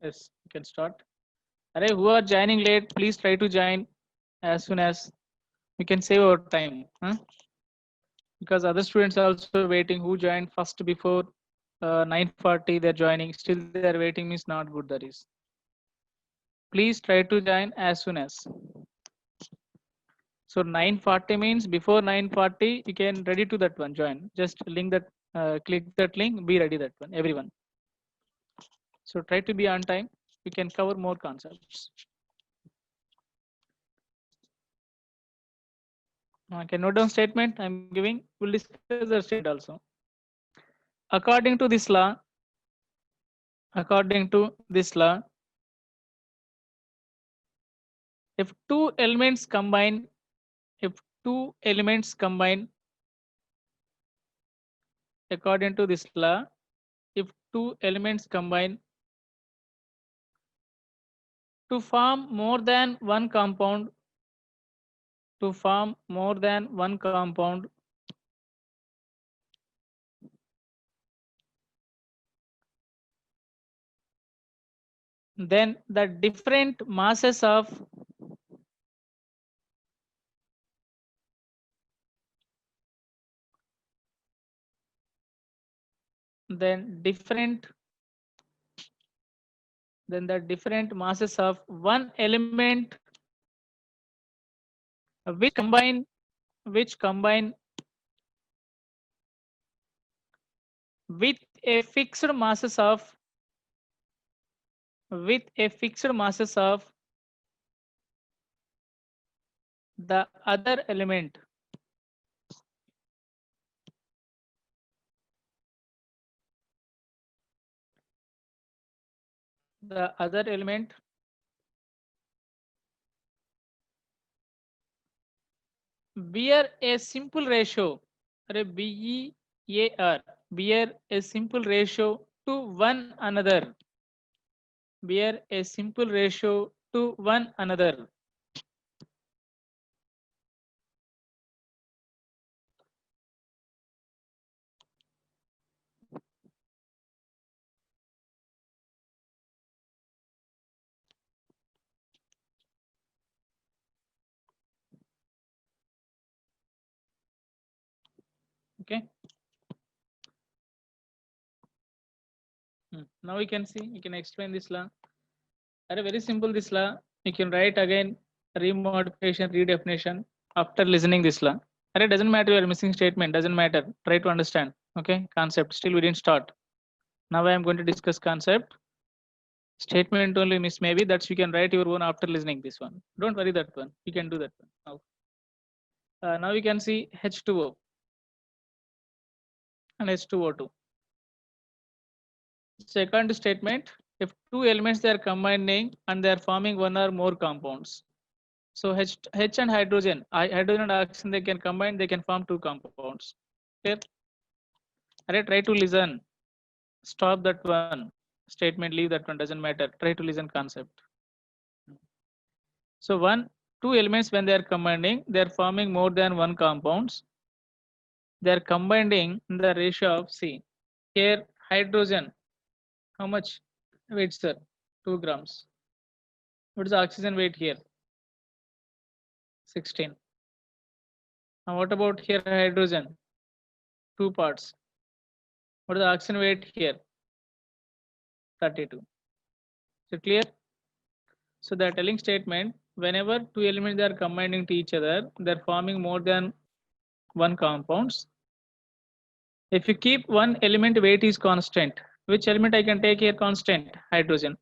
Yes, you can start. Array, who are joining late, please try to join as soon as we can save our time. Huh? Because other students are also waiting who joined first before 9:40 they're joining, still they're waiting means not good, that is. Please try to join as soon as. So 9:40 means before 9:40 you can ready to that one join. Just link that, click that link, be ready that one, everyone. So try to be on time. We can cover more concepts. Okay, note down statement I'm giving. We'll discuss the statement also. According to this law, according to this law, if two elements combine, if two elements combine, according to this law, if two elements combine to form more than one compound, to form more than one compound, then the different masses of then different then the different masses of one element which combine which combine with a fixed masses of with a fixed masses of the other element, the other element bear a simple ratio, or BEAR, bear a simple ratio to one another, bear a simple ratio to one another. Okay. Now we can see, we can explain this law. Very simple this law. You can write again remodification, redefinition after listening this law. Doesn't matter you are missing statement, doesn't matter. Try to understand. Okay, concept. Still we didn't start. Now I am going to discuss concept. Statement only miss maybe, that's you can write your own after listening this one. Don't worry that one. You can do that one. Now we can see H2O and H2O2. Second statement, if two elements they are combining and they are forming one or more compounds. So H and hydrogen, hydrogen and oxygen, they can combine, they can form two compounds. Clear? Try to listen. Stop that one statement, leave that one, doesn't matter. Try to listen concept. So two elements when they are combining, they are forming more than one compounds. They are combining in the ratio of C. Here hydrogen, how much weight, sir? 2 grams. What is the oxygen weight here? 16. Now what about here hydrogen? 2 parts. What is the oxygen weight here? 32. So clear? So the telling statement, whenever two elements they are combining to each other, they are forming more than one compounds. If you keep one element weight is constant, which element I can take here constant? Hydrogen.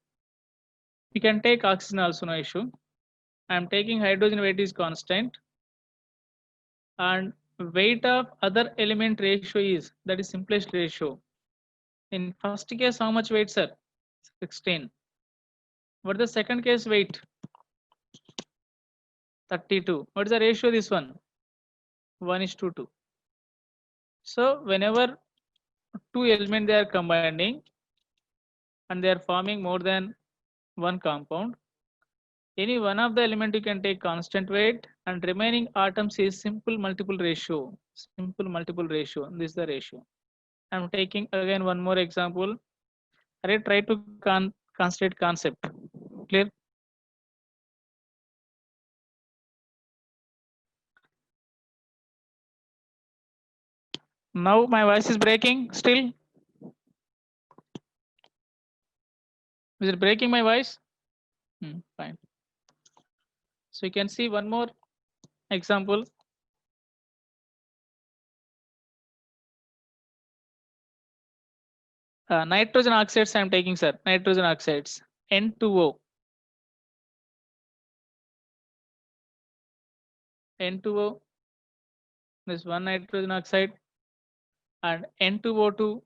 You can take oxygen also, no issue. I am taking hydrogen weight is constant, and weight of other element ratio is, that is simplest ratio. In first case how much weight, sir? 16. What is the second case weight? 32. What is the ratio this one? 1:2. So whenever two elements they are combining and they are forming more than one compound, any one of the element you can take constant weight and remaining atoms is simple multiple ratio. Simple multiple ratio. This is the ratio. I'm taking again one more example. Try to concentrate concept. Clear? Now my voice is breaking still. Is it breaking my voice? Fine. So you can see one more example. Nitrogen oxides I am taking, sir. Nitrogen oxides. N2O. N2O. This one nitrogen oxide. And N2O2.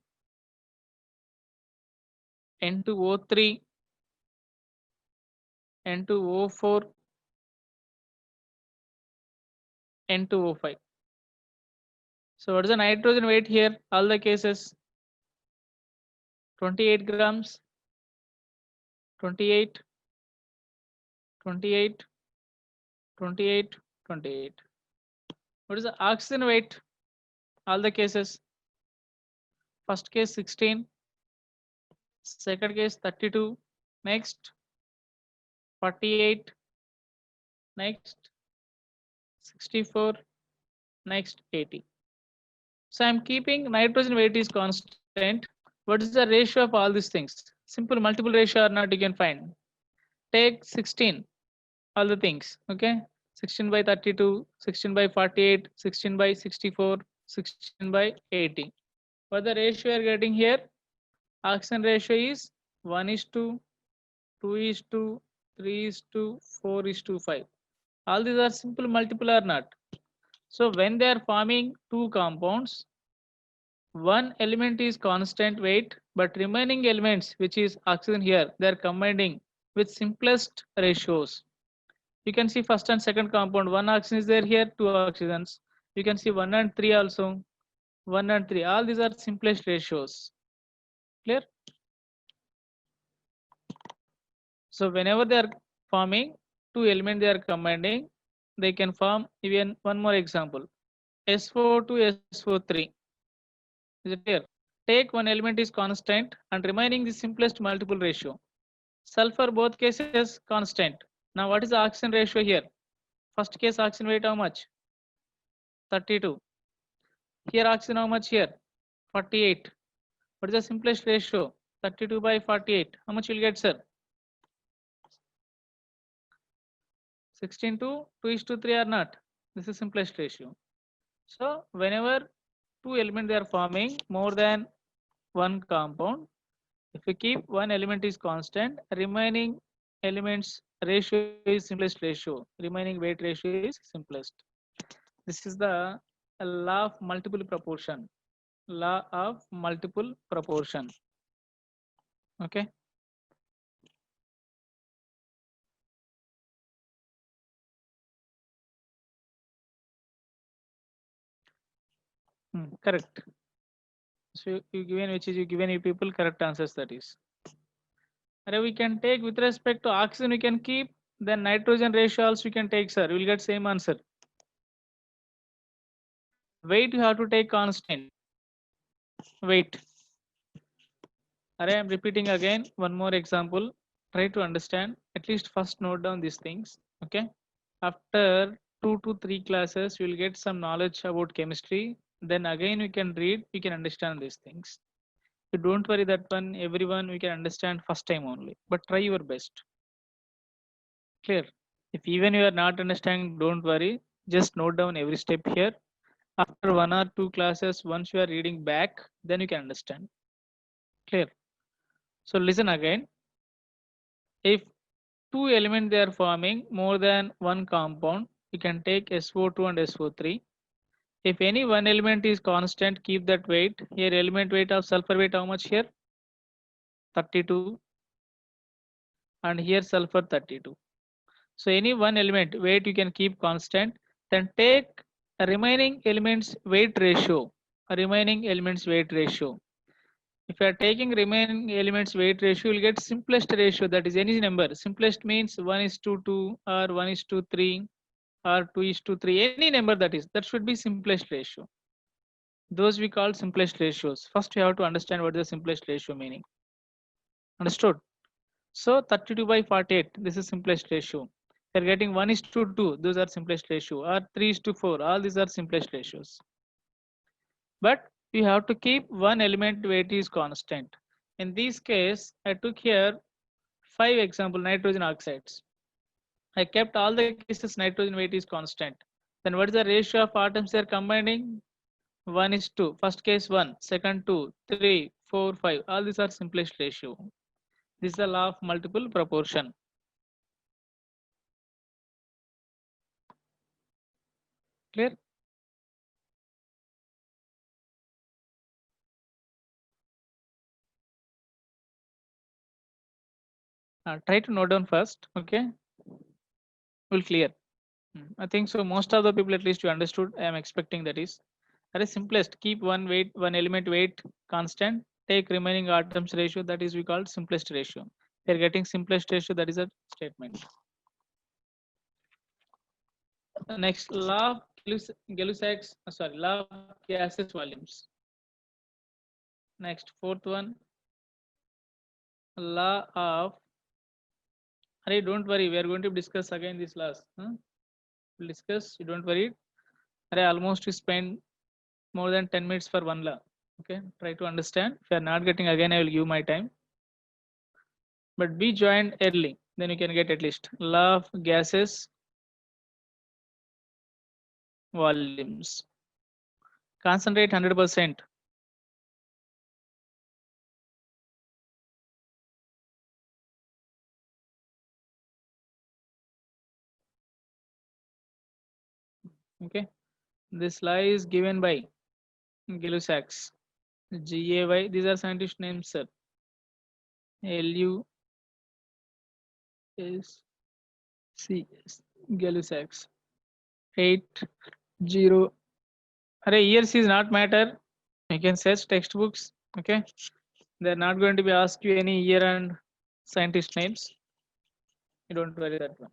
N2O3. N2O4. N2O5. So what is the nitrogen weight here? All the cases 28 grams, 28, 28, 28, 28. What is the oxygen weight? All the cases. First case 16, second case 32, next 48, next 64, next 80. So I'm keeping nitrogen weight is constant. What is the ratio of all these things? Simple multiple ratio or not, you can find. Take 16, all the things, okay? 16 by 32, 16 by 48, 16 by 64, 16 by 80. What the ratio you are getting here? Oxygen ratio is 1:2, 2:2, 3:4, 4:5. All these are simple multiple or not. So when they are forming two compounds, one element is constant weight, but remaining elements, which is oxygen here, they are combining with simplest ratios. You can see first and second compound, one oxygen is there here, two oxygens. You can see 1 and 3 also, 1 and 3. All these are simplest ratios. Clear? So whenever they are forming two elements, they are combining, they can form even one more example. SO2, SO3. Is it clear? Take one element is constant and remaining the simplest multiple ratio. Sulfur both cases constant. Now what is the oxygen ratio here? First case oxygen weight how much? 32. Here oxygen how much here? 48. What is the simplest ratio? 32 by 48. How much will get, sir? 16 to 2:3 or not? This is simplest ratio. So whenever two elements they are forming more than one compound, if we keep one element is constant, remaining elements ratio is simplest ratio. Remaining weight ratio is simplest. This is the law of multiple proportion. Law of multiple proportion. Okay. Correct. So you given which is you given you people correct answers, that is. And we can take with respect to oxygen we can keep, then nitrogen ratio also we can take, sir. We will get same answer. Weight you have to take constant. Weight. I am repeating again one more example. Try to understand. At least first note down these things. Okay. After 2 to 3 classes, you will get some knowledge about chemistry. Then again we can read, we can understand these things. So don't worry that one, everyone we can understand first time only. But try your best. Clear? If even you are not understanding, don't worry. Just note down every step here. After 1 or 2 classes, once you are reading back, then you can understand. Clear? So listen again. If two elements they are forming more than one compound, you can take SO2 and SO3. If any one element is constant, keep that weight. Here element weight of sulfur weight how much here? 32. And here sulfur 32. So any one element weight you can keep constant. Then take a remaining elements weight ratio. A remaining elements weight ratio. If you are taking remaining elements weight ratio, you will get simplest ratio, that is any number. Simplest means 1:2 or 1:3 or 2:3, any number that is. That should be simplest ratio. Those we call simplest ratios. First you have to understand what is the simplest ratio meaning. Understood? So 32/48, this is simplest ratio. You're getting 1:2, those are simplest ratio, or 3:4, all these are simplest ratios. But you have to keep one element weight is constant. In this case, I took here 5 example nitrogen oxides. I kept all the cases nitrogen weight is constant. Then what is the ratio of atoms they are combining? 1:2. First case 1, second 2, 3, 4, 5. All these are simplest ratio. This is the law of multiple proportion. Clear? Try to note down first. Okay, will clear. I think so. Most of the people, at least you understood. I am expecting that is. That is simplest. Keep one element weight constant. Take remaining atoms ratio. That is we call simplest ratio. We are getting simplest ratio. That is a statement. Next, law of Gay-Lussac's. Sorry, law of gases volumes. Next, fourth one, law of. Hey, don't worry. We are going to discuss again this laws. We'll discuss. You don't worry. I almost spend more than 10 minutes for one law. Okay, try to understand. If you are not getting again, I will give my time. But be joined early, then you can get at least law of gases volumes. Concentrate 100%. Okay, this law is given by Gay-Lussac's. GAY. These are scientist names, sir. LUSCS. Gay-Lussac's. 80. Array years is not matter. You can search textbooks. Okay, they're not going to be asked you any year and scientist names. You don't worry that one.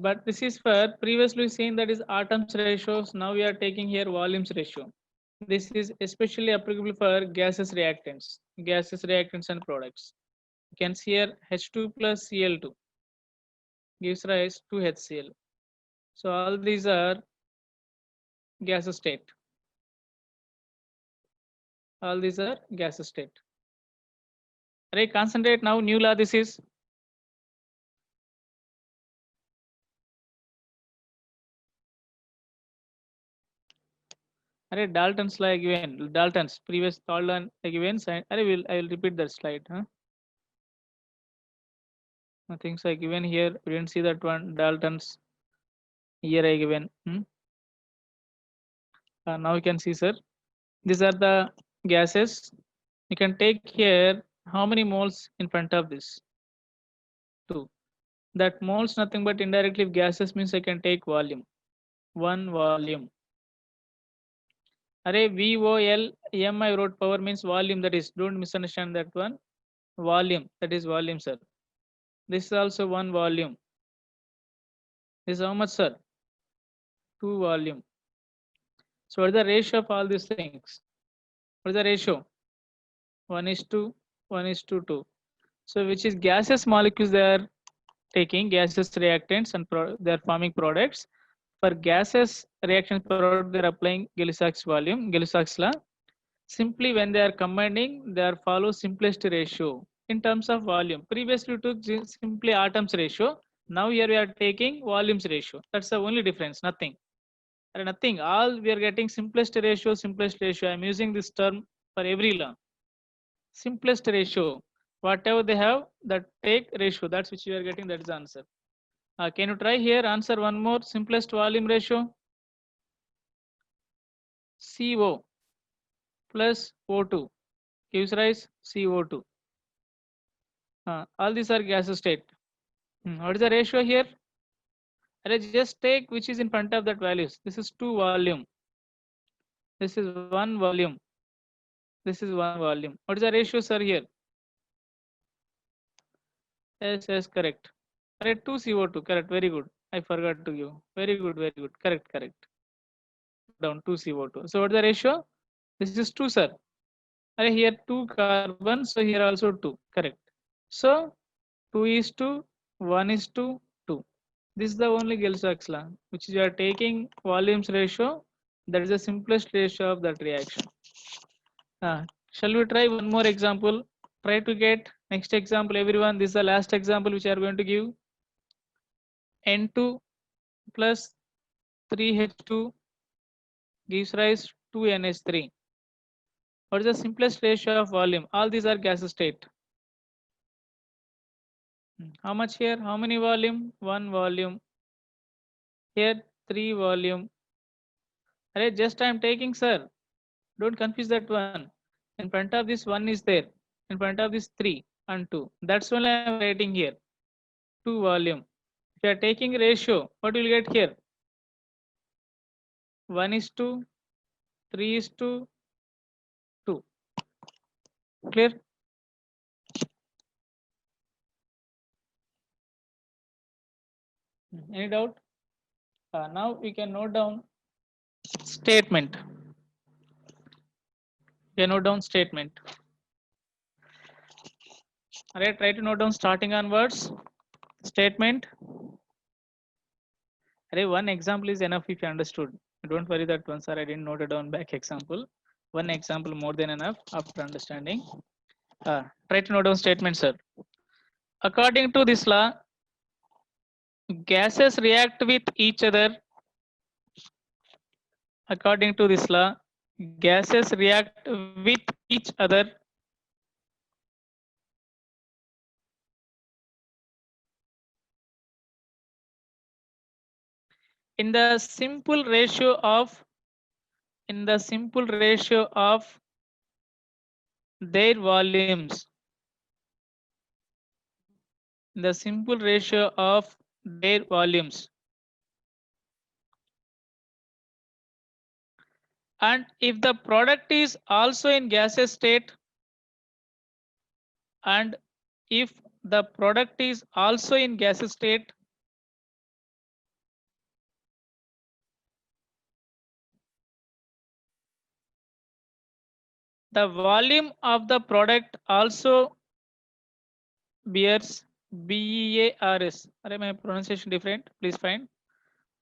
But this is for previously seen, that is atoms ratios. Now we are taking here volumes ratio. This is especially applicable for gases reactants and products. You can see here H2 plus Cl2 gives rise to HCl. So all these are gas state. All these are gas state. Right, concentrate now. New law this is. Array Dalton's law again. Dalton's previous Dalton again. I will repeat that slide. Things I given here. We didn't see that one. Dalton's here I given. Now you can see, sir. These are the gases. You can take here how many moles in front of this? 2. That moles nothing but indirectly gases means I can take volume. 1 volume. Array VOLM I wrote power means volume, that is, don't misunderstand that one. Volume, that is volume, sir. This is also 1 volume. This is how much, sir? 2 volume. So what is the ratio of all these things? What is the ratio? 1:2. So which is gaseous molecules they are taking, gaseous reactants, and they are forming products. For gases reaction product, they are applying Gay-Lussac's volume, Gay-Lussac's law. Simply when they are combining, they are follow simplest ratio in terms of volume. Previously we took simply atoms ratio. Now here we are taking volumes ratio. That's the only difference. Nothing. Nothing. All we are getting simplest ratio. Simplest ratio. I'm using this term for every law. Simplest ratio. Whatever they have, that take ratio. That's which you are getting. That is the answer. Can you try here? Answer one more. Simplest volume ratio. CO plus O2 gives rise CO2. All these are gas state. What is the ratio here? Just take which is in front of that values. This is 2 volume. This is 1 volume. This is 1 volume. What is the ratio, sir, here? Yes, correct. 2 CO2, correct. Very good. I forgot to give. Very good. Correct. Down 2 CO2. So what is the ratio? This is 2, sir. Here 2 carbon, so here also 2, correct. So 2:1:2. This is the only Gill-Sachs law, which you are taking volumes ratio. That is the simplest ratio of that reaction. Shall we try one more example? Try to get next example, everyone. This is the last example which I are going to give. N2 plus 3H2 gives rise to NH3. What is the simplest ratio of volume? All these are gas state. How much here? How many volume? 1 volume. Here 3 volume. Just I am taking, sir. Don't confuse that one. In front of this 1 is there. In front of this 3 and 2. That's only I am writing here. 2 volume. If you are taking ratio, what will you get here? 1:2, 3:2. Clear? Any doubt? Now we can note down statement. We can note down statement. Alright, try to note down starting onwards. Statement. One example is enough if you understood. Don't worry that one, sir. I didn't note it down back example. One example more than enough after understanding. Try to note down statement, sir. According to this law, gases react with each other. According to this law, gases react with each other in the simple ratio of their volumes. The simple ratio of their volumes. And if the product is also in gaseous state, and if the product is also in gaseous state, the volume of the product also bears BEARS. My pronunciation different, please find.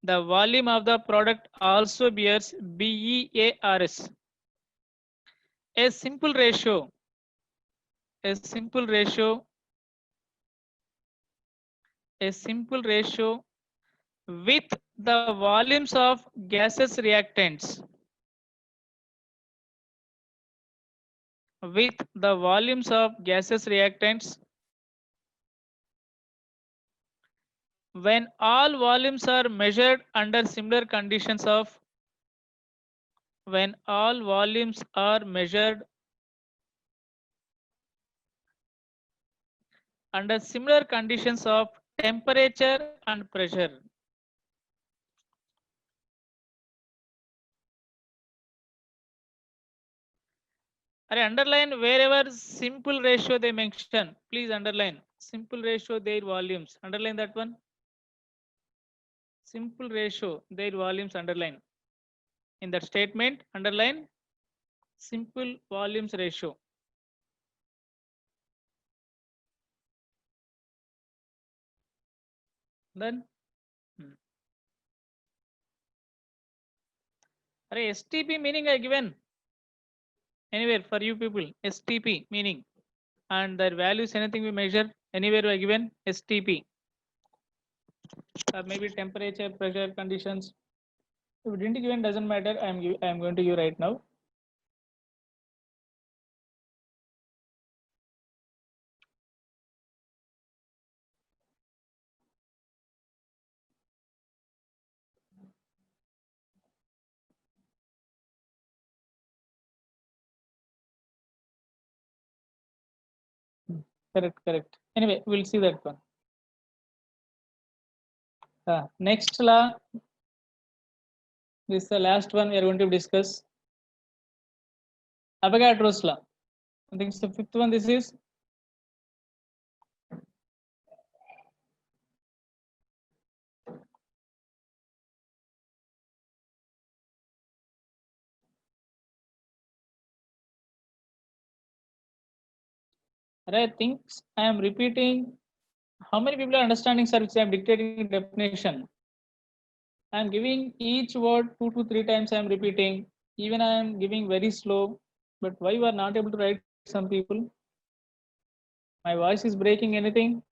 The volume of the product also bears BEARS. A simple ratio with the volumes of gaseous reactants. With the volumes of gaseous reactants, when all volumes are measured under similar conditions of under similar conditions of temperature and pressure. Underline wherever simple ratio they mention. Please underline simple ratio their volumes. Underline that one. Simple ratio their volumes. Underline in that statement. Underline simple volumes ratio. Then STP meaning I given anywhere for you people. STP meaning and their values anything we measure anywhere I given STP. Maybe temperature, pressure, conditions. If it didn't given doesn't matter. I am going to give right now. Correct. Anyway, we'll see that one. Next law. This is the last one we are going to discuss. Avogadro's law. I think it's the fifth one. This is I think I am repeating. How many people are understanding, sir, which I am dictating definition? I am giving each word 2 to 3 times. I am repeating. Even I am giving very slow. But why you are not able to write, some people? My voice is breaking anything?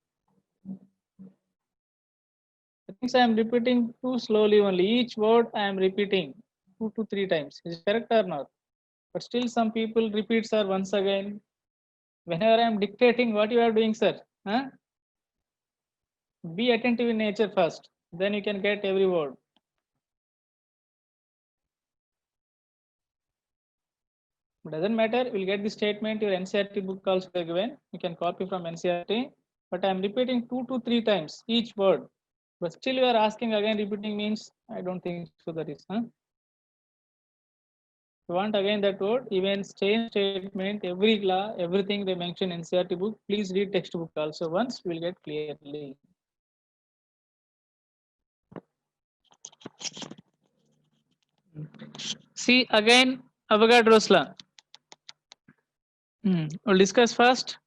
I think I am repeating too slowly only. Each word I am repeating 2 to 3 times. Is it correct or not? But still some people repeat, sir, once again. Whenever I am dictating, what you are doing, sir? Huh? Be attentive in nature first. Then you can get every word. But doesn't matter. We'll get the statement. Your NCRT book also given. You can copy from NCRT. But I am repeating 2 to 3 times each word. But still you are asking again, repeating means I don't think so that is. You want again that word, even same statement, every law, everything they mention in NCRT book. Please read textbook also once. We'll get clearly. See again Avogadro's law. We'll discuss first.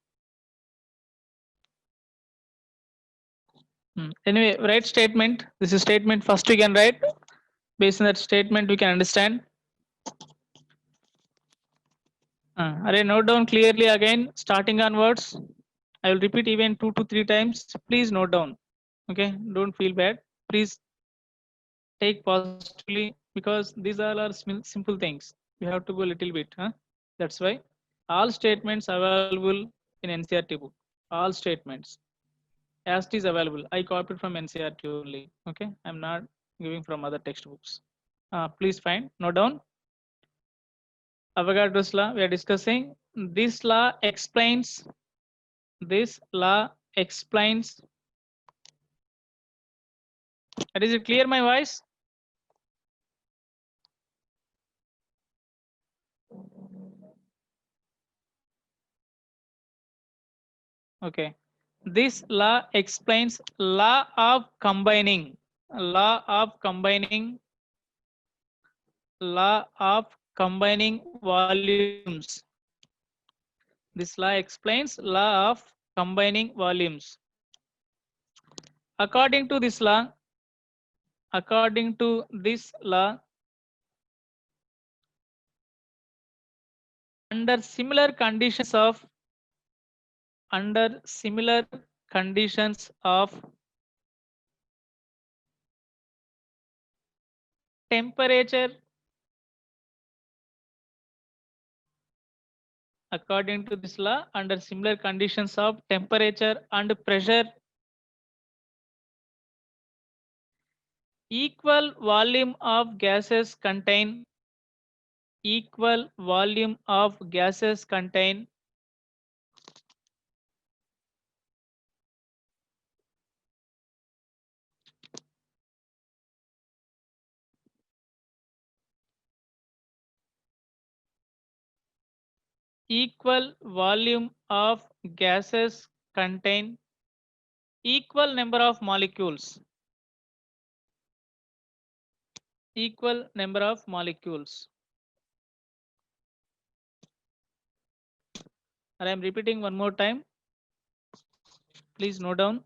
Anyway, write statement. This is statement. First we can write. Based on that statement, we can understand. Array, note down clearly again. Starting onwards, I will repeat even 2 to 3 times. Please note down. Okay, don't feel bad. Please take positively because these all are simple things. We have to go a little bit. That's why all statements available in NCRT book. All statements. As it is available. I copied from NCRT only. Okay, I'm not giving from other textbooks. Please find, note down. Avogadro's law we are discussing. This law explains. This law explains. Is it clear my voice? Okay. This law explains law of combining. Law of combining. Law of combining volumes. This law explains law of combining volumes. According to this law, under similar conditions of temperature, according to this law, under similar conditions of temperature and pressure, equal volume of gases contain equal volume of gases contain equal number of molecules. Equal number of molecules. I am repeating one more time. Please note down.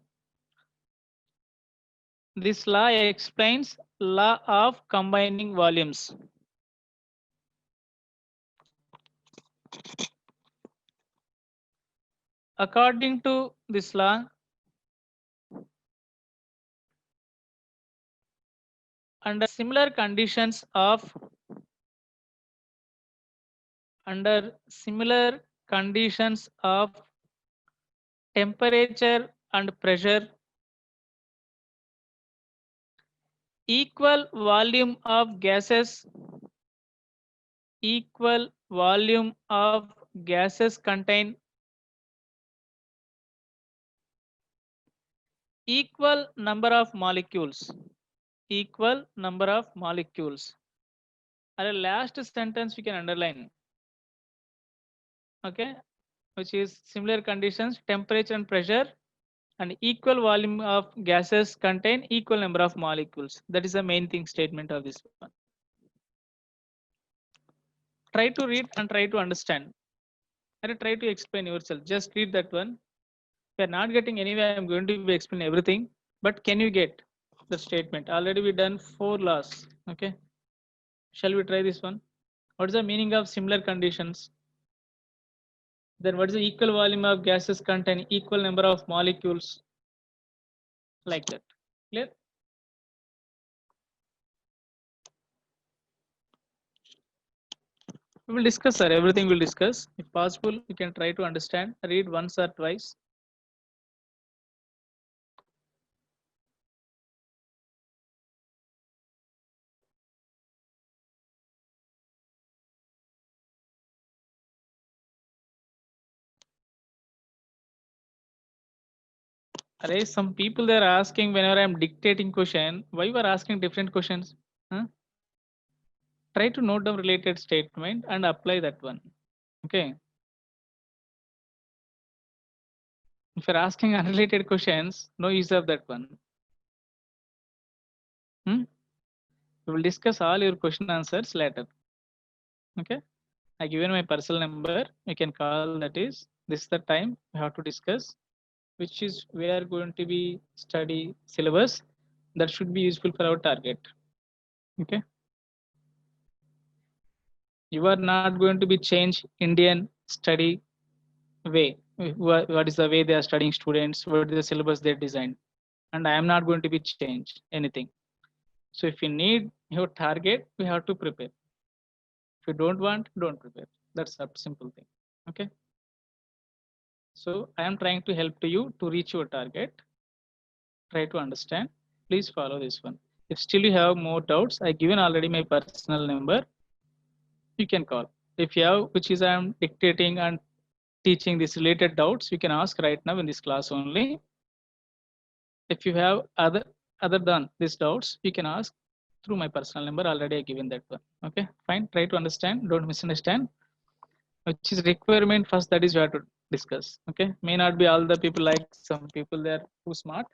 This law explains law of combining volumes. According to this law, under similar conditions of temperature and pressure, equal volume of gases contain equal number of molecules. Equal number of molecules. Our last sentence we can underline. Okay, which is similar conditions, temperature and pressure, and equal volume of gases contain equal number of molecules. That is the main thing statement of this one. Try to read and try to understand. Try to explain yourself. Just read that one. If you're not getting anywhere, I'm going to be explaining everything. But can you get the statement? Already we done 4 laws. Okay. Shall we try this one? What is the meaning of similar conditions? Then what is the equal volume of gases contain equal number of molecules? Like that. Clear? We will discuss, sir. Everything we'll discuss. If possible, you can try to understand. Read once or twice. Array, some people they are asking whenever I'm dictating question, why you are asking different questions? Huh? Try to note down related statement and apply that one. Okay. If you're asking unrelated questions, no use of that one. We will discuss all your question answers later. Okay. I given my personal number. You can call. That is, this is the time we have to discuss, which is we are going to be study syllabus that should be useful for our target. Okay. You are not going to be change Indian study way. What is the way they are studying students? What is the syllabus they designed? And I am not going to be change anything. So if you need your target, we have to prepare. If you don't want, don't prepare. That's a simple thing. Okay. So I am trying to help to you to reach your target. Try to understand. Please follow this one. If still you have more doubts, I given already my personal number. You can call. If you have, which is I am dictating and teaching this related doubts, you can ask right now in this class only. If you have other than these doubts, you can ask through my personal number. Already I given that one. Okay, fine. Try to understand. Don't misunderstand. Which is requirement first. That is we have to discuss. Okay, may not be all the people like some people they are too smart.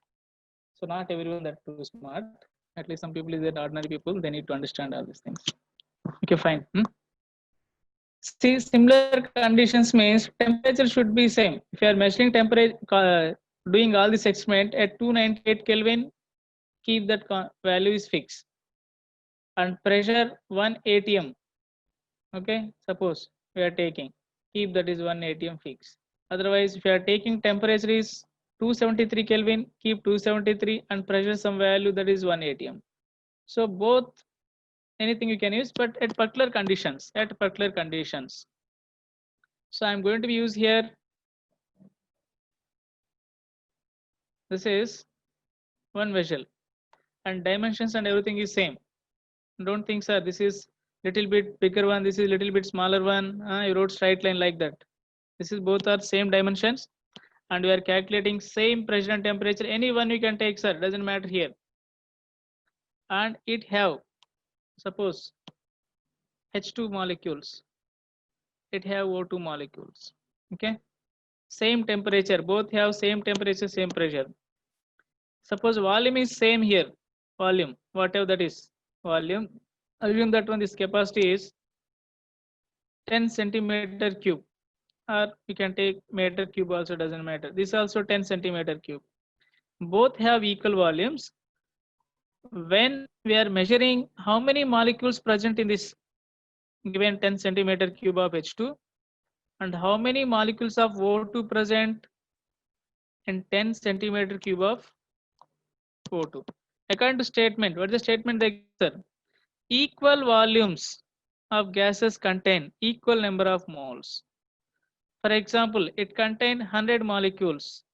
So not everyone that too smart. At least some people is that ordinary people. They need to understand all these things. Okay, fine. See, similar conditions means temperature should be same. If you are measuring temperature, doing all this experiment at 298 Kelvin, keep that value is fixed. And pressure 1 atm. Okay, suppose we are taking, keep that is 1 atm fixed. Otherwise, if you are taking temperature is 273 Kelvin, keep 273 and pressure some value that is 1 atm. So both anything you can use, but at particular conditions. So I'm going to use here. This is one vessel and dimensions and everything is same. Don't think, sir, this is little bit bigger one, this is little bit smaller one. You wrote straight line like that. This is both are same dimensions and we are calculating same pressure and temperature. Any one you can take, sir, doesn't matter here. And it have, suppose H2 molecules, it have O2 molecules. Okay, same temperature, both have same temperature, same pressure. Suppose volume is same here, volume, whatever that is, volume, assume that one this capacity is 10 centimeter cube, or you can take meter cube also, doesn't matter. This also 10 centimeter cube. Both have equal volumes. When we are measuring how many molecules present in this given 10 centimeter cube of H2 and how many molecules of O2 present in 10 centimeter cube of O2. According to statement, what is the statement they give? Equal volumes of gases contain equal number of moles. For example, it contains 100 molecules.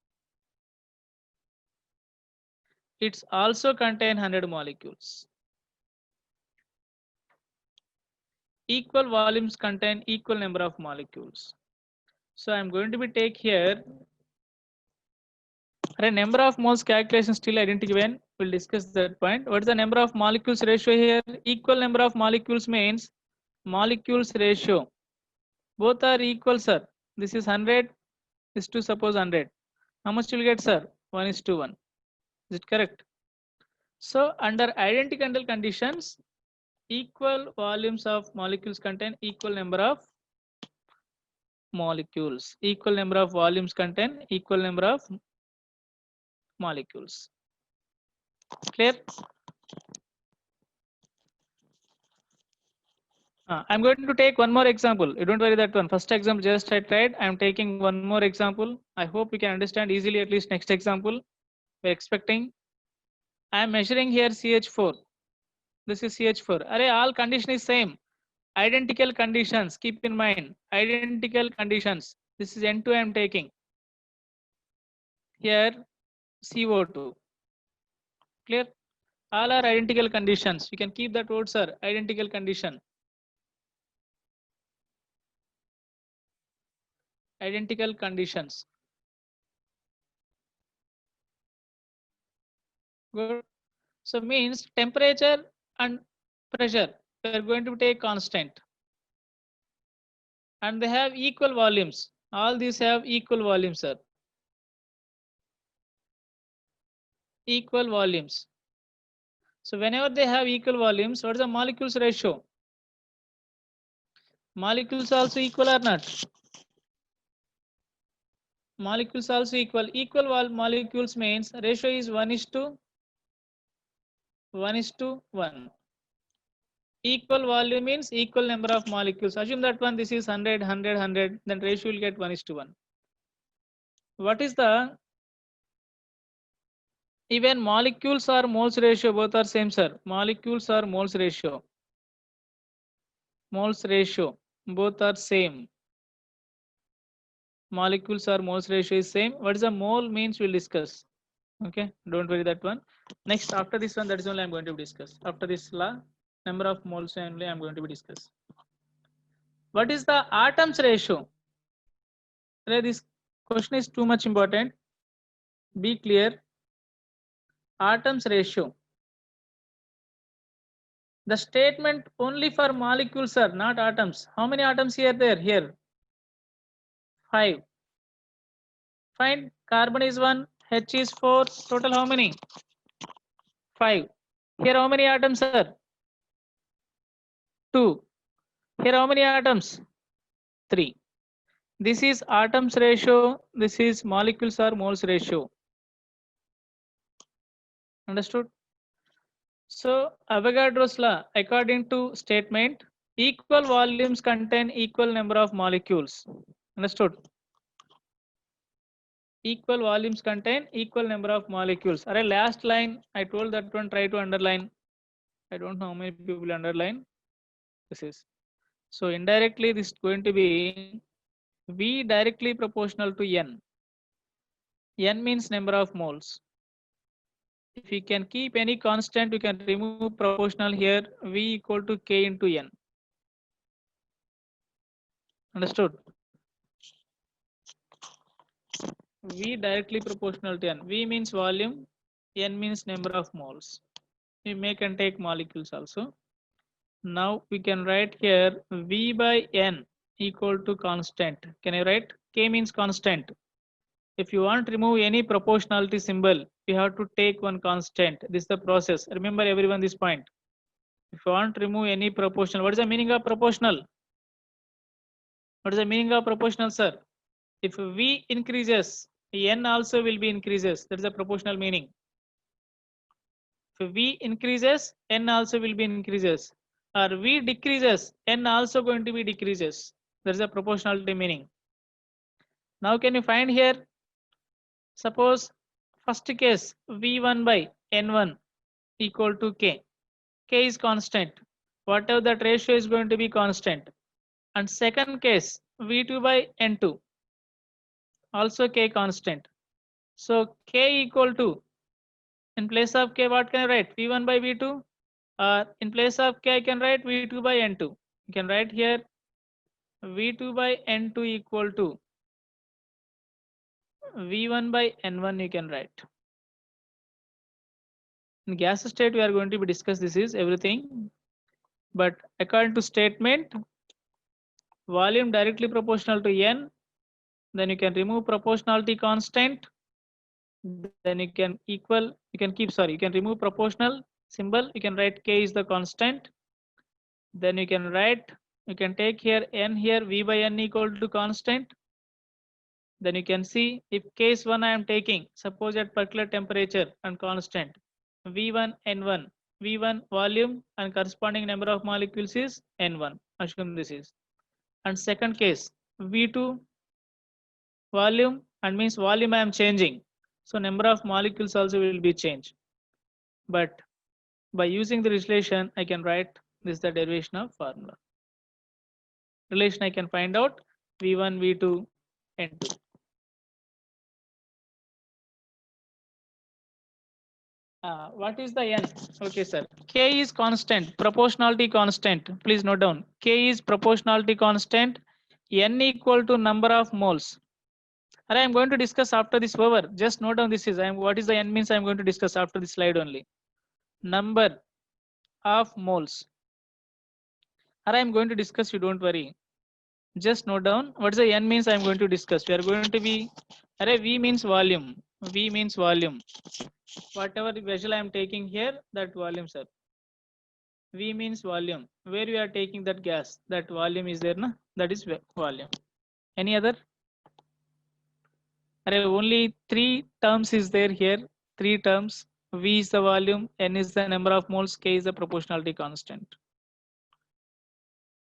It's also contain 100 molecules. Equal volumes contain equal number of molecules. So I'm going to be take here a number of moles calculation still I didn't given. We'll discuss that point. What is the number of molecules ratio here? Equal number of molecules means molecules ratio. Both are equal, sir. This is 100, this to suppose 100. How much you'll get, sir? 1:1. Is it correct? So under identical conditions, equal volumes of molecules contain equal number of molecules. Equal number of volumes contain equal number of molecules. Clear? I'm going to take one more example. You don't worry that one. First example just I tried. I'm taking one more example. I hope you can understand easily at least next example. We're expecting. I'm measuring here CH4. This is CH4. Array, all condition is same. Identical conditions. Keep in mind. Identical conditions. This is N2 I'm taking. Here CO2. Clear? All are identical conditions. You can keep that word, sir. Identical condition. Identical conditions. Good. So means temperature and pressure we are going to take constant, and they have equal volumes. All these have equal volumes, sir. Equal volumes. So whenever they have equal volumes, what is the molecules ratio? Molecules also equal or not? Molecules also equal. Equal molecules means ratio is 1:1. Equal volume means equal number of molecules. Assume that one, this is 100, 100, 100, then ratio will get 1:1. What is the even molecules or moles ratio? Both are same, sir. Molecules or moles ratio? Moles ratio. Both are same. Molecules or moles ratio is same. What is the mole means we'll discuss. Okay, don't worry that one. Next, after this one, that is only I'm going to discuss. After this law, number of moles only I'm going to be discuss. What is the atoms ratio? This question is too much important. Be clear. Atoms ratio. The statement only for molecules, sir, not atoms. How many atoms here there? Here 5. Find carbon is 1, H is 4. Total how many? 5. Here how many atoms, sir? 2. Here how many atoms? 3. This is atoms ratio. This is molecules or moles ratio. Understood? So Avogadro's law, according to statement, equal volumes contain equal number of molecules. Understood? Equal volumes contain equal number of molecules. Alright, last line, I told that one, try to underline. I don't know how many people underline. This is. So indirectly, this is going to be V directly proportional to N. N means number of moles. If you can keep any constant, you can remove proportional here. V equal to K into N. Understood? V directly proportional to N. V means volume. N means number of moles. We make and take molecules also. Now we can write here V by N equal to constant. Can I write? K means constant. If you want to remove any proportionality symbol, you have to take one constant. This is the process. Remember everyone this point. If you want to remove any proportional, what is the meaning of proportional? What is the meaning of proportional, sir? If V increases, N also will be increases. That is the proportional meaning. If V increases, N also will be increases. Or V decreases, N also going to be decreases. That is the proportionality meaning. Now can you find here? Suppose first case V1 by N1 equal to K. K is constant. Whatever that ratio is going to be constant. And second case V2 by N2 also K constant. So K equal to, in place of K what can I write? V1 by V2, or in place of K I can write V2 by N2. You can write here V2 by N2 equal to V1 by N1 you can write. In gas state we are going to be discuss this is everything, but according to statement, volume directly proportional to N, then you can remove proportionality constant, then you can equal, you can keep, sorry, you can remove proportional symbol, you can write K is the constant, then you can write You can take here n here, V by n equal to constant. Then you can see if case 1 I am taking, suppose at particular temperature and constant, V1, N1, V1 volume and corresponding number of molecules is N1, assume this is. And second case, V2 volume and means volume I am changing. So number of molecules also will be changed. But by using the relation, I can write this is the derivation of formula. Relation I can find out V1, V2, N2. What is the n? Okay, sir. K is constant, proportionality constant. Please note down. K is proportionality constant. N equal to number of moles. And I am going to discuss after this over. Just note down this is what is the n means I am going to discuss after this slide only. Number of moles. And I am going to discuss, you don't worry. Just note down what is the n means I am going to discuss. We are going to be, V means volume. V means volume. Whatever the vessel I am taking here, that volume, sir. V means volume. Where you are taking that gas, that volume is there, na? That is volume. Any other? Only 3 terms is there here. 3 terms. V is the volume, N is the number of moles, K is the proportionality constant.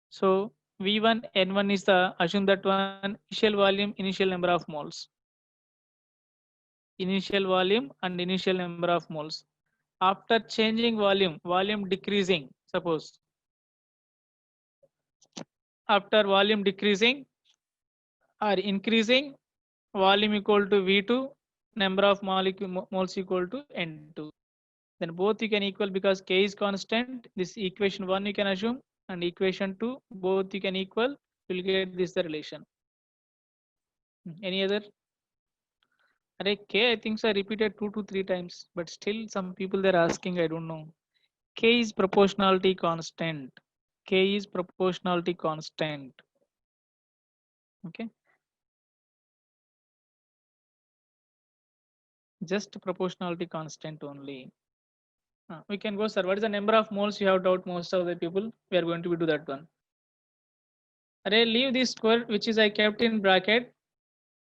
So V1, N1 is the, assume that one, initial volume, initial number of moles. Initial volume and initial number of moles. After changing volume, volume decreasing, suppose. After volume decreasing or increasing, volume equal to V2, number of moles equal to N2. Then both you can equal because K is constant. This equation 1 you can assume and equation 2 both you can equal. You will get this the relation. Any other? K I think so I repeated 2 to 3 times, but still some people they're asking, I don't know. K is proportionality constant. K is proportionality constant. Okay. Just proportionality constant only. We can go, sir. What is the number of moles you have doubt most of the people? We are going to do that one. Leave this square which is I kept in bracket.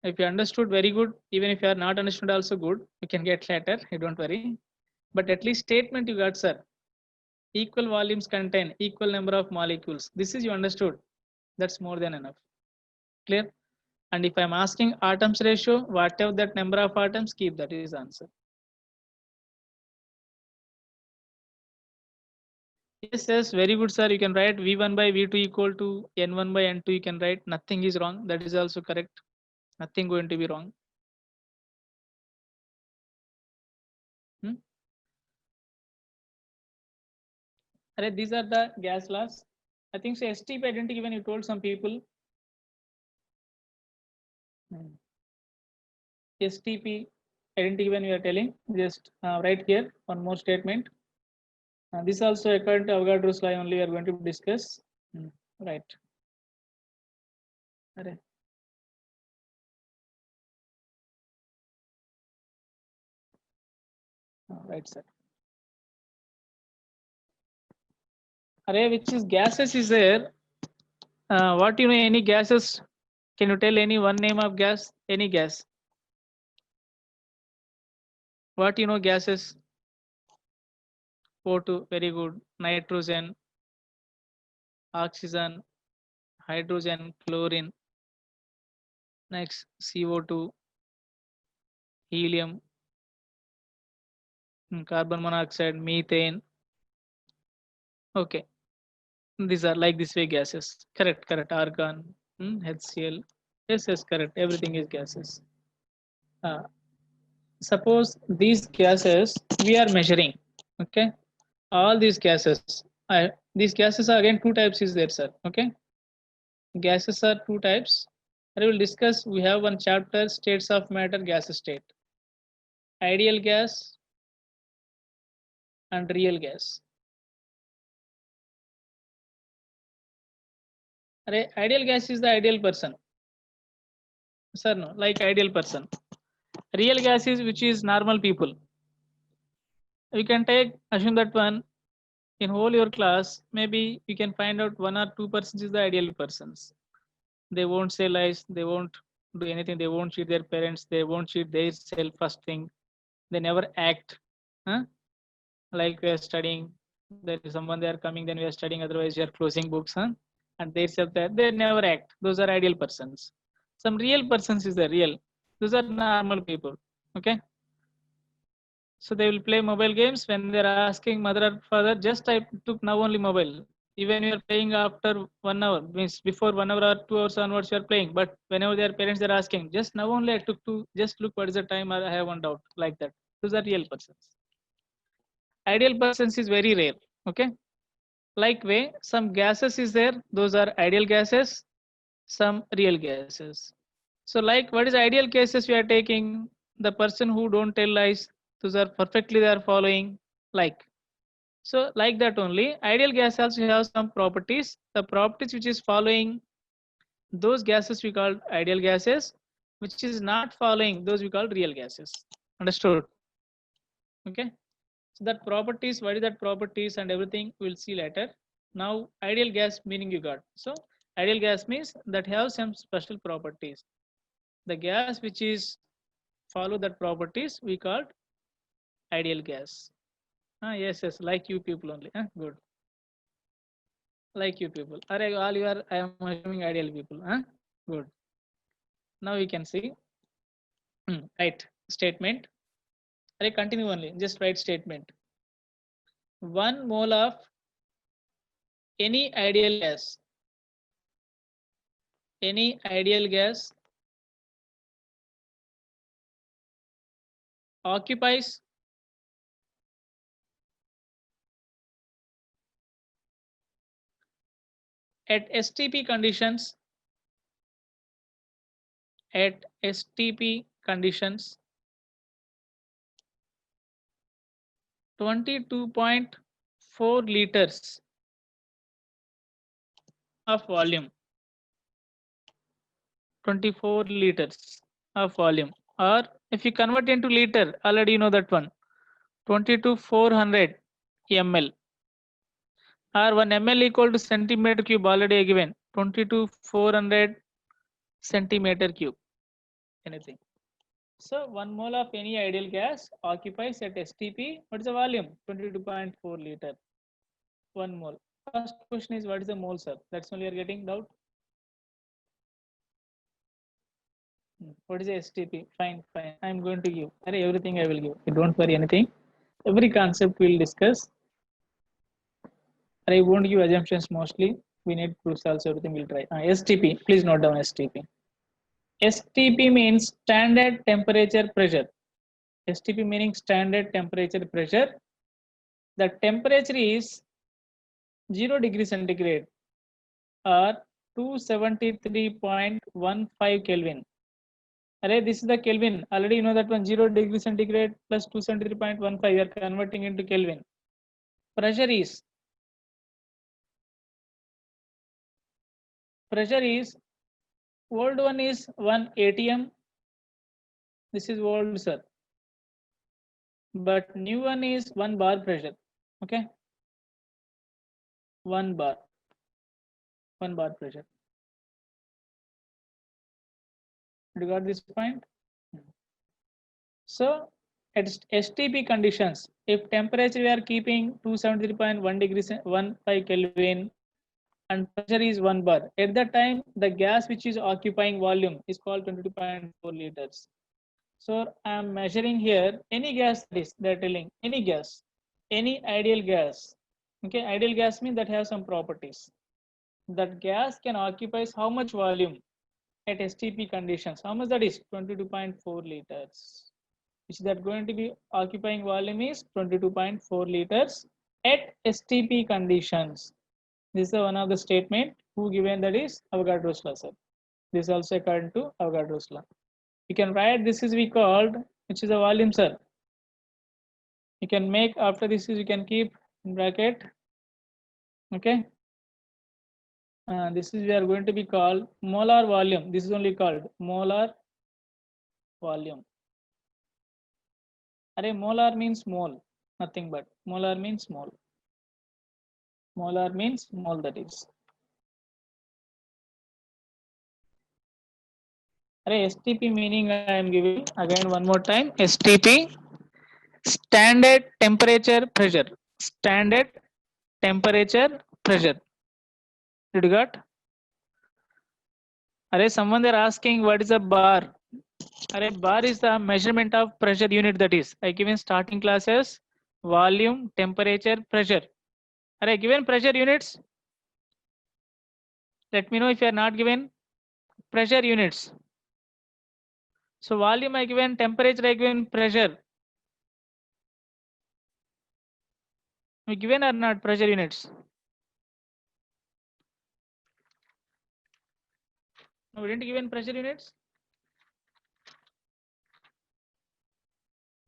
If you understood, very good. Even if you are not understood, also good. You can get later. You don't worry. But at least statement you got, sir. Equal volumes contain equal number of molecules. This is you understood. That's more than enough. Clear? And if I'm asking atoms ratio, whatever that number of atoms, keep that is answer. Yes, very good, sir. You can write V1 by V2 equal to N1 by N2. You can write nothing is wrong. That is also correct. Nothing going to be wrong. These are the gas laws. I think so. STP identity given. You told some people. STP identity given. You are telling. Just right here. One more statement. This also according to Avogadro's law only we are going to discuss. Right. Right, sir. Which is gases is there. What you know? Any gases? Can you tell any one name of gas? Any gas? What you know gases? O2, very good. Nitrogen, oxygen, hydrogen, chlorine. Next, CO2, helium, carbon monoxide, methane. Okay, these are like this way gases. Correct. Argon, HCl. Yes, correct. Everything is gases. Suppose these gases we are measuring. Okay, all these gases. These gases are again 2 types is there, sir. Okay, gases are 2 types. I will discuss. We have one chapter, states of matter, gas state, ideal gas and real gas. Ideal gas is the ideal person. Sir, no, like ideal person. Real gas is which is normal people. We can take assume that one in whole your class, maybe you can find out 1 or 2% is the ideal persons. They won't say lies, they won't do anything, they won't cheat their parents, they won't cheat their self first thing, they never act. Huh? Like we are studying, there is someone they are coming, then we are studying, otherwise we are closing books, huh? And they self that they never act. Those are ideal persons. Some real persons is the real. Those are normal people. Okay. So they will play mobile games when they are asking mother or father, just I took now only mobile. Even you are playing after 1 hour, means before 1 hour or 2 hours onwards you are playing. But whenever their parents are asking, just now only I took to just look what is the time, I have one doubt, like that. Those are real persons. Ideal persons is very rare. Okay. Like way, some gases is there, those are ideal gases, some real gases. So like what is ideal cases we are taking, the person who don't tell lies, those are perfectly they are following, like. So like that only, ideal gas also have some properties. The properties which is following those gases we call ideal gases, which is not following those we call real gases. Understood? Okay. So that properties, what is that properties and everything we'll see later. Now ideal gas meaning you got. So ideal gas means that have some special properties. The gas which is follow that properties we called ideal gas. Yes, yes, like you people only. Good. Like you people. Are all you are, I am assuming ideal people. Good. Now we can see. Right. Statement. Are continue only. Just write statement. 1 mole of any ideal gas. Any ideal gas occupies at STP conditions, at STP conditions 22.4 liters of volume. 24 liters of volume, or if you convert into liter, already you know that one, 22,400 ml, or 1 ml equal to centimeter cube, already given 22,400 centimeter cube, anything. So 1 mole of any ideal gas occupies at STP, what is the volume? 22.4 liter. 1 mole. First question is what is the mole, sir? That's only you are getting doubt. What is the STP? Fine, fine. I'm going to give. Everything I will give. Don't worry anything. Every concept we'll discuss. I won't give assumptions mostly. We need proofs also. Everything we'll try. STP. Please note down STP. STP means standard temperature pressure. STP meaning standard temperature pressure. The temperature is 0 degree centigrade or 273.15 Kelvin. This is the Kelvin. Already you know that one, 0 degree centigrade plus 273.15. We are converting into Kelvin. Pressure is old one is 1 atm. This is old, sir. But new one is 1 bar pressure. Okay. 1 bar. 1 bar pressure. You got this point? So at STP conditions, if temperature we are keeping 273.1 degrees 15 Kelvin and pressure is 1 bar, at that time the gas which is occupying volume is called 22.4 liters. So I am measuring here any gas, this they are telling any gas, any ideal gas. Okay, ideal gas means that has some properties. That gas can occupy how much volume at STP conditions? How much that is? 22.4 liters. Which that going to be occupying volume is 22.4 liters at STP conditions. This is one of the statement who given, that is Avogadro's law, sir. This is also according to Avogadro's law. You can write this is we called, which is a volume, sir. You can make after this is you can keep in bracket. Okay. This is we are going to be called molar volume. This is only called molar volume. Molar means mole, nothing but molar means mole. Molar means mole, that is. STP meaning I am giving again one more time. STP, standard temperature pressure. Standard temperature pressure. Did you got? Someone they're asking what is a bar? Bar is the measurement of pressure unit, that is. I given starting classes, volume, temperature, pressure. Given pressure units. Let me know if you are not given pressure units. So volume I given, temperature I given, pressure. We given or not pressure units? No, we didn't given pressure units.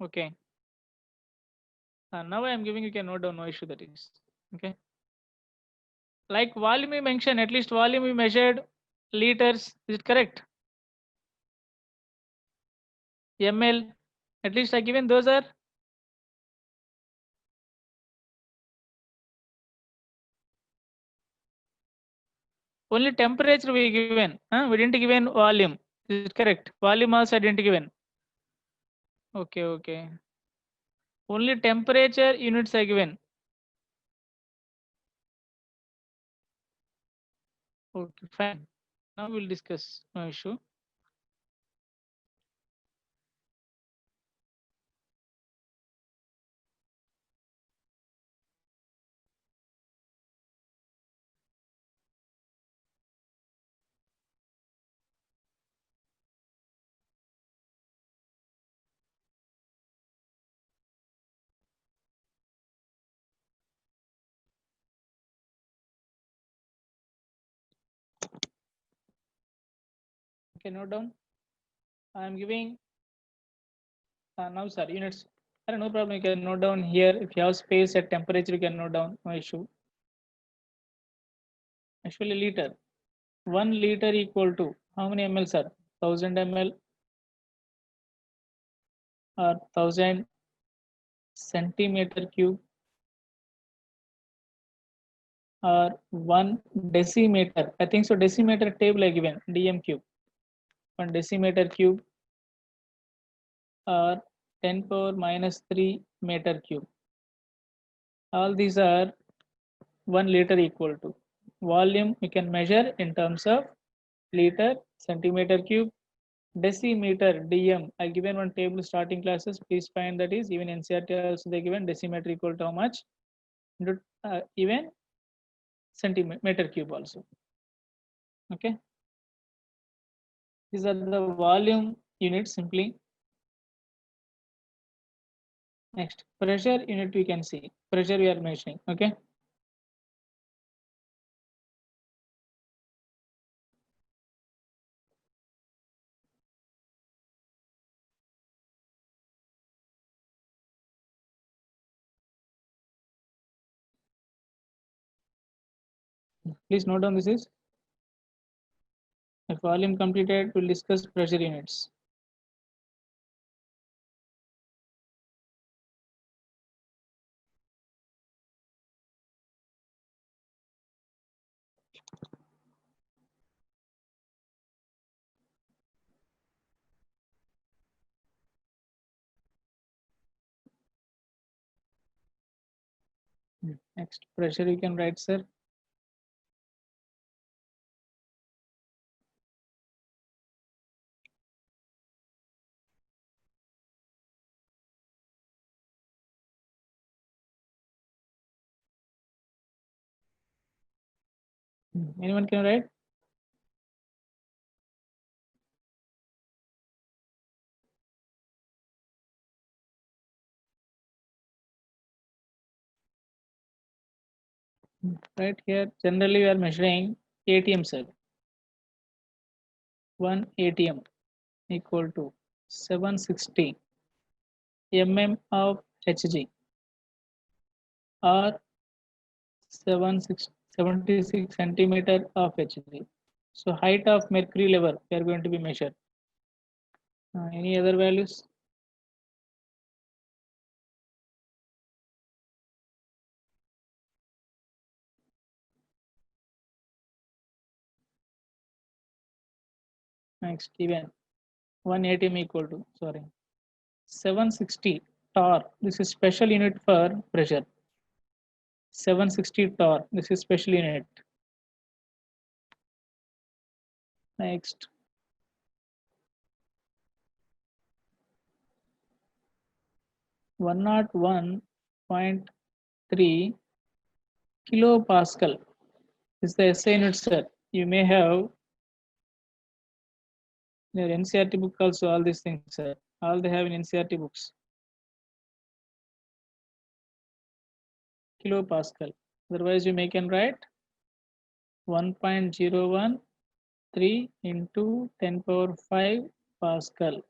Okay. Now I am giving, you can note down, no issue, that is. Okay. Like volume we mentioned, at least volume we measured liters. Is it correct? ml, at least I given those are. Only temperature we given. We didn't given volume. Is it correct? Volume also I didn't given. Okay, okay. Only temperature units are given. Okay, fine. Now we'll discuss, no issue. Okay, note down. I am giving now, sir, units. No problem. You can note down here. If you have space at temperature, you can note down. No issue. Actually, liter. 1 liter equal to how many ml, sir? 1000 ml or 1000 centimeter cube or 1 decimeter. I think so. Decimeter table I given dm cube. 1 decimeter cube or 10 power minus 3 meter cube. All these are 1 liter equal to. Volume you can measure in terms of liter, centimeter cube, decimeter, dm. I given one table starting classes. Please find that is even NCERT also they given decimeter equal to how much? Even centimeter cube also. Okay. These are the volume units simply. Next, pressure unit we can see. Pressure we are measuring. Okay. Please note down this is. If volume completed, we'll discuss pressure units. Next, pressure you can write, sir. Anyone can write? Right here, generally we are measuring ATM, sir. 1 ATM equal to 760 mm of Hg or 76 centimeter of Hg. So height of mercury level we are going to be measured. Any other values? Next, even 1 atm equal to, sorry, 760 torr. This is special unit for pressure. 760 torr. This is special unit. Next, 101.3 kilopascal is the SI unit, sir. You may have in your NCRT book also all these things, sir. All they have in NCRT books. Kilopascal. Otherwise, you may can write 1.013 into 10 power 5 Pascal.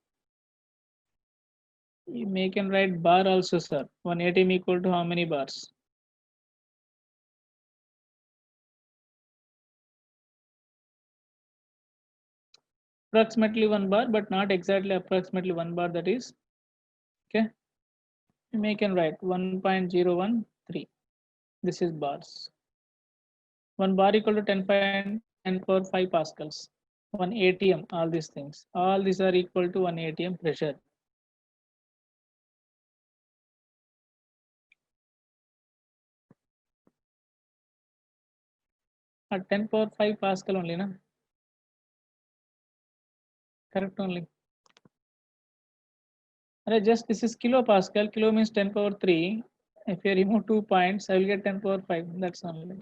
You may can write bar also, sir. 1 atm equal to how many bars? Approximately 1 bar, but not exactly approximately 1 bar. That is okay. You may can write 1.013. This is bars. 1 bar equal to 10 power 5 pascals. 1 atm. All these things. All these are equal to 1 atm pressure. At 10 power 5 Pascal only, na? Correct only. Just this is kilopascal. Kilo means 10 power 3. If you remove 2 points, I will get 10 power 5. That's only.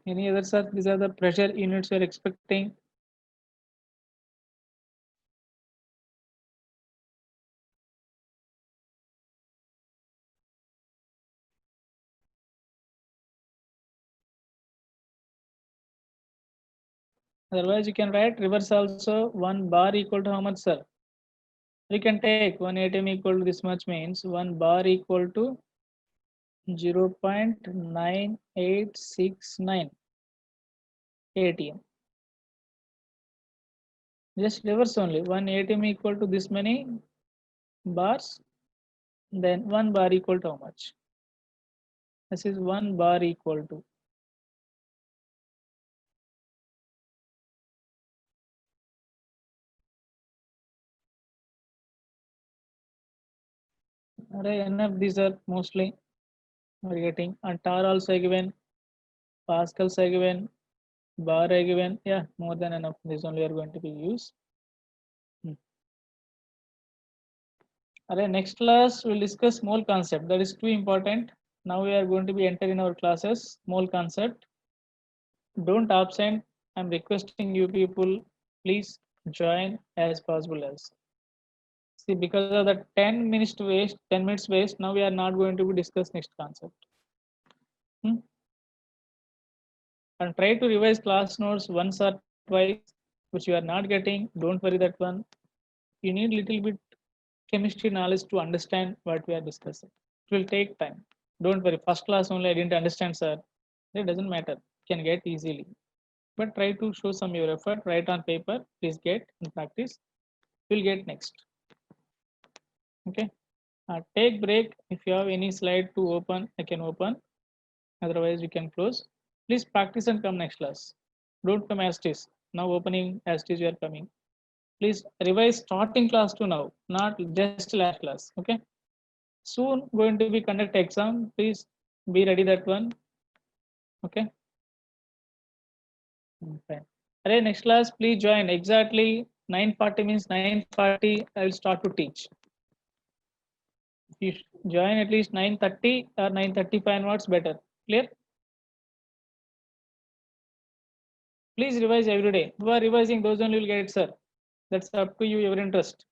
Any other, sir? These are the pressure units you are expecting. Otherwise, you can write reverse also. 1 bar equal to how much, sir? We can take 1 atm equal to this much means 1 bar equal to 0.9869 atm. Just reverse only. 1 atm equal to this many bars. Then 1 bar equal to how much? This is 1 bar equal to. Enough. These are mostly we're getting. And tar also given. Pascals are given. Bar are given. Yeah, more than enough. This only are going to be used. Next class we'll discuss mole concept. That is too important. Now we are going to be entering our classes. Mole concept. Don't absent. I'm requesting you people, please join as possible as. See, because of the 10 minutes waste, 10 minutes waste, now we are not going to discuss next concept. And try to revise class notes once or twice, which you are not getting. Don't worry that one. You need little bit chemistry knowledge to understand what we are discussing. It will take time. Don't worry. First class only I didn't understand, sir. It doesn't matter. Can get easily. But try to show some your effort. Write on paper. Please get in practice. We'll get next. Okay. Take break. If you have any slide to open, I can open. Otherwise, we can close. Please practice and come next class. Don't come as it is. Now opening as it is you are coming. Please revise starting class to now, not just last class. Okay. Soon going to be conduct exam. Please be ready that one. Okay. Fine. Next class, please join exactly 9:40 means 9:40. I will start to teach. If you join at least 9:30 or 9:35 onwards, better. Clear? Please revise every day. Who are revising, those only will get it, sir. That's up to you, your interest.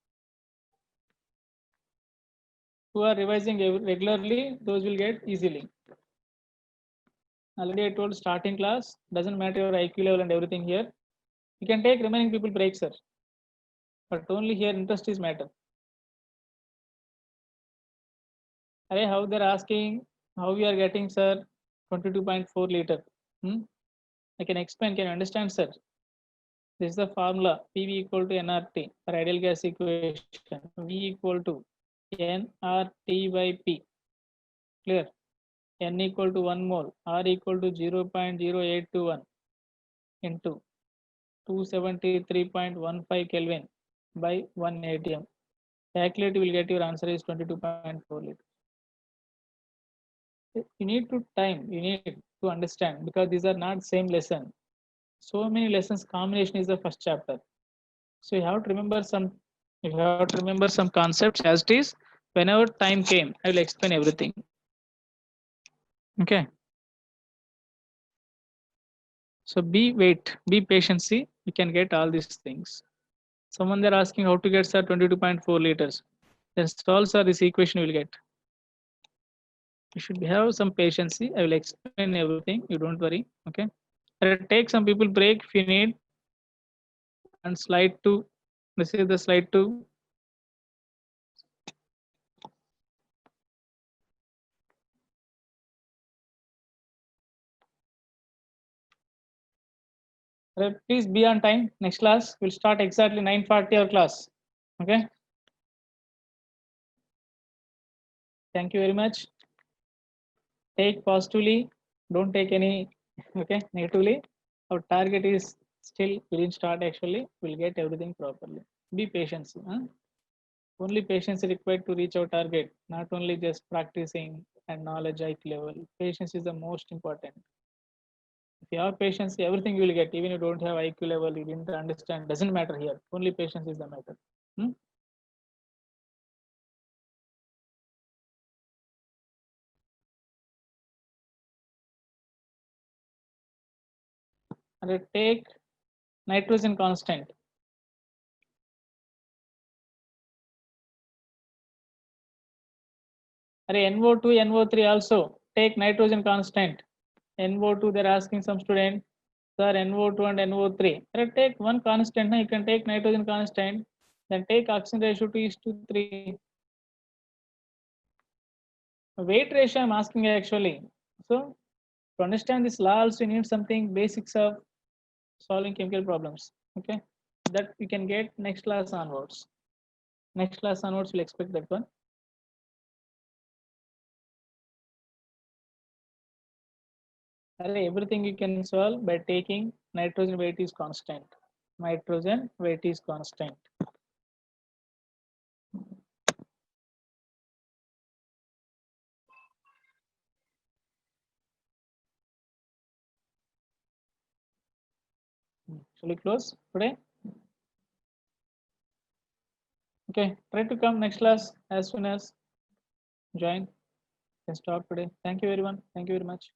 Who are revising regularly, those will get easily. Already I told starting class, doesn't matter your IQ level and everything here. You can take remaining people break, sir. But only here interest is matter. How they're asking, how we are getting, sir, 22.4 liter. I can explain, can you understand, sir? This is the formula, PV equal to nRT for ideal gas equation. V equal to nRT by P. Clear? N equal to 1 mole, R equal to 0.0821 into 273.15 Kelvin by 1 atm. Calculate, you will get your answer is 22.4 liters. You need to time, you need to understand, because these are not same lesson. So many lessons, combination is the first chapter. So you have to remember some concepts as it is. Whenever time came, I will explain everything. Okay. So be patiency. You can get all these things. Someone they're asking how to get sir 22.4 liters. Then solve sir this equation you will get. You should have some patience. I will explain everything. You don't worry. Okay. Take some people break if you need. And slide 2. This is the slide 2. Please be on time. Next class will start exactly 9:40 our class. Okay. Thank you very much. Take positively. Don't take any okay negatively. Our target is still we didn't start actually. We'll get everything properly. Be patient. Huh? Only patience is required to reach our target. Not only just practicing and knowledge IQ level. Patience is the most important. If you have patience, everything you will get. Even if you don't have IQ level, you didn't understand. Doesn't matter here. Only patience is the matter. Hmm? And take nitrogen constant. NO2, NO3 also take nitrogen constant. NO2, they're asking some student, sir, NO2 and NO3. Take one constant, you can take nitrogen constant, then take oxygen ratio 2:3. Weight ratio I'm asking actually. So to understand this law also you need something basics of solving chemical problems. Okay, that we can get next class onwards. Next class onwards we'll expect that one. Everything you can solve by taking nitrogen weight is constant. Nitrogen weight is constant. Shall we close today? Okay, try to come next class as soon as join. Can stop today. Thank you everyone. Thank you very much.